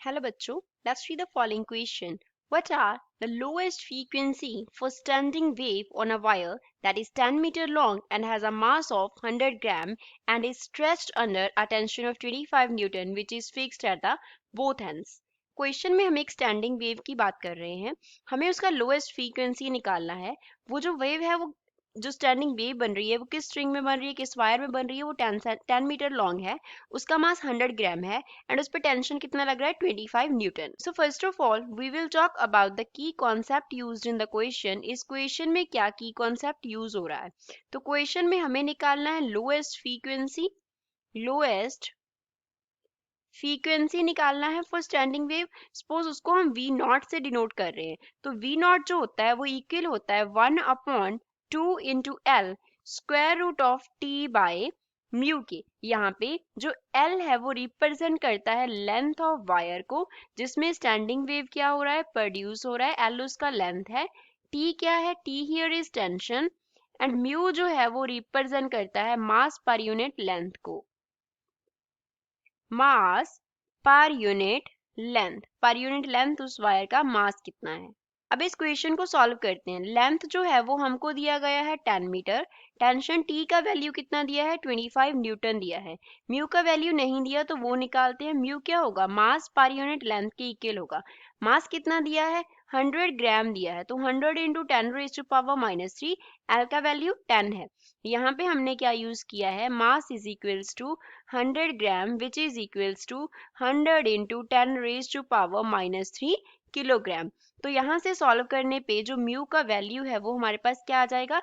Hello bachcho, let's see the following question. What are the lowest frequency for standing wave on a wire that is 10 meter long and has a mass of 100 gram and is stretched under a tension of 25 Newton which is fixed at the both ends? Question में हम एक standing wave की बात कर रहे हैं, हमें उसका लोएस्ट फ्रीक्वेंसी निकालना है। वो जो वेव है वो जो स्टैंडिंग वेव बन रही है वो किस स्ट्रिंग में बन रही है, किस वायर में बन रही है, वो 10 मीटर लॉन्ग है, उसका मास 100 ग्राम है एंड उस पर टेंशन कितना लग रहा है 25 newton. So first of all we will talk about the key concept used in the question. इस क्वेश्चन में क्या की कॉन्सेप्ट यूज हो रहा है? तो क्वेश्चन में हमें निकालना है लोएस्ट फ्रीक्वेंसी, लोएस्ट फ्रीक्वेंसी निकालना है फॉर स्टैंडिंग वेव। सपोज उसको हम वी नॉट से डिनोट कर रहे हैं, तो वी नॉट जो होता है वो इक्वल होता है 1/2 into L square root of T by mu के। यहाँ पे जो एल है वो रिप्रेजेंट करता है लेंथ ऑफ वायर को जिसमें स्टैंडिंग वेव क्या हो रहा है, प्रोड्यूस हो रहा है। एल उसका लेंथ है, टी क्या है, T here is tension and mu जो है वो रिप्रेजेंट करता है मास पर यूनिट लेंथ को। मास पर यूनिट लेंथ उस वायर का मास कितना है। अब इस क्वेश्चन को सॉल्व करते हैं। लेंथ जो है वो हमको दिया गया है 10 मीटर, टेंशन टी का वैल्यू कितना दिया है 25 न्यूटन दिया है, म्यू का वैल्यू नहीं दिया तो वो निकालते हैं। म्यू क्या होगा, मास पर यूनिट लेंथ के इक्वल होगा। मास कितना दिया है 100 ग्राम दिया है, तो 100 इंटू 10⁻³ एल का वैल्यू 10 है। यहाँ पे हमने क्या यूज किया है, mass is equals to 100 gram which is equals to 100 into 10⁻³ kilogram. तो यहाँ से सॉल्व करने पे जो म्यू का वैल्यू है वो हमारे पास क्या आ जाएगा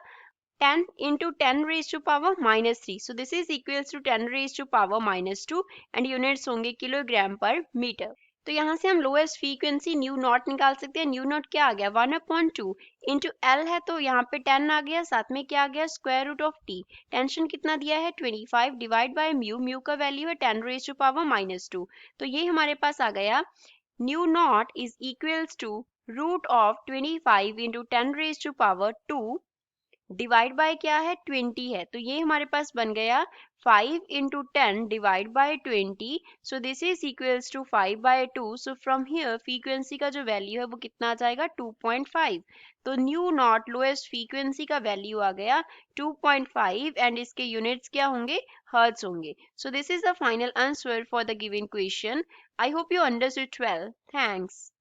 10 into 10⁻³ so this is equals to 10⁻² and units होंगे किलोग्राम पर मीटर। तो यहाँ से हम लोएस्ट फ्रीक्वेंसी न्यू नॉट निकाल सकते हैं। न्यू नॉट क्या आ गया 1/2 इंटू एल है, तो यहाँ पे 10 आ गया, साथ में क्या आ गया square root of T. Tension कितना दिया है 25 डिवाइड बाय म्यू, म्यू का वैल्यू है 10⁻²। तो ये हमारे पास आ गया nu naught is equals to root of 25 into 10⁻² divide by क्या है 20 है, तो ये हमारे पास बन गया 5 into 10 divide by 20, so this is equals to 5/2। So from here frequency का जो वैल्यू है वो कितना आ जाएगा 2.5। तो न्यू नॉट लोएस्ट फ्रीक्वेंसी का वैल्यू आ गया 2.5 एंड इसके यूनिट्स क्या होंगे, हर्ट्ज होंगे। सो this is the final answer for the given question. I hope you understood well. Thanks.